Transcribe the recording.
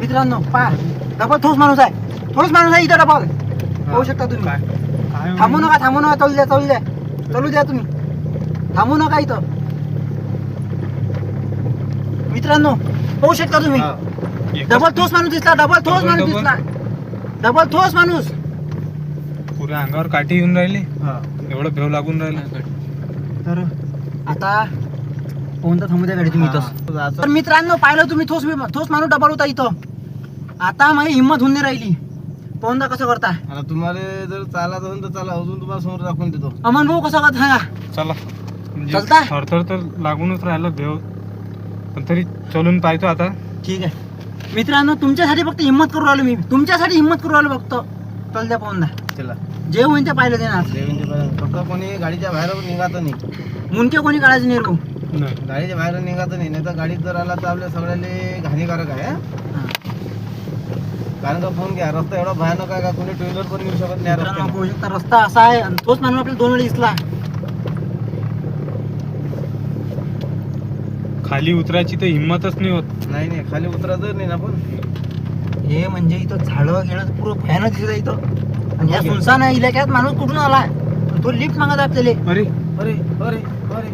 मित्रांनो पहा, डबल ठोस माणूस आहे, ठोस माणूस आहे इथं डबल पाहू शकता तुम्ही. थांबू नका चालू द्या तुम्ही, थांबू नका इथं. मित्रांनो पाहू शकता तुम्ही, डबल ठोस माणूस दिसला, डबल ठोस माणूस. पुऱ्या अंगावर काठी येऊन राहिली, एवढं भेव लागून राहिलं. तर आता कोणता थांबू द्या गाडी तुम्ही इथंच. तर मित्रांनो पाहिलं तुम्ही, ठोस माणूस डबल होता इथं. आता माझी हिंमत होऊन नाही राहिली. कोणता कसं करता आता तुम्हाला जर चालत असेल तर चला, अजून तुम्हाला समोर दाखवून देतो. अमन भाऊ कसं करता सांगा. चला, चलता? थरथर तर लागूनच राहिलं भेव, पण तरी चलून पाहतो आता. ठीक आहे मित्रांनो, तुमच्यासाठी फक्त हिंमत करू राहिलो मी, तुमच्यासाठी हिंमत करू राहिलो फक्त. चल द्या पाहून द्या, चला जे होईन ते पाहिलं देणार. फक्त कोणी गाडीच्या बाहेर निघायचं नाही, मुनके कोणी काढायचं नाही रो. गाडीच्या बाहेर निघायचं नाही, नाही तर गाडीत जर आला तर आपल्या सगळ्याला हानिकारक आहे. कारण का फोन घ्या, रस्ता एवढा भयानक आहे का कोणी टू व्हीलर पण येऊ शकत नाही मित्रांनो रस्त्याने. पाहू शकता रस्ता असा आहे, आणि तोच माणूस आपल्याला 2 वेळा दिसला. खाली उतरायची तर हिंमतच नाही होत. नाही खाली उतरायचं नाही ना. पण हे म्हणजे इथं झाडं गेलं पुरं भयानक दिसत आहे इथं. आणि या सुनसान इलाक्यात माणूस कुठून आलाय, तो लिफ्ट मागत आपल्याला. अरे अरे अरे अरे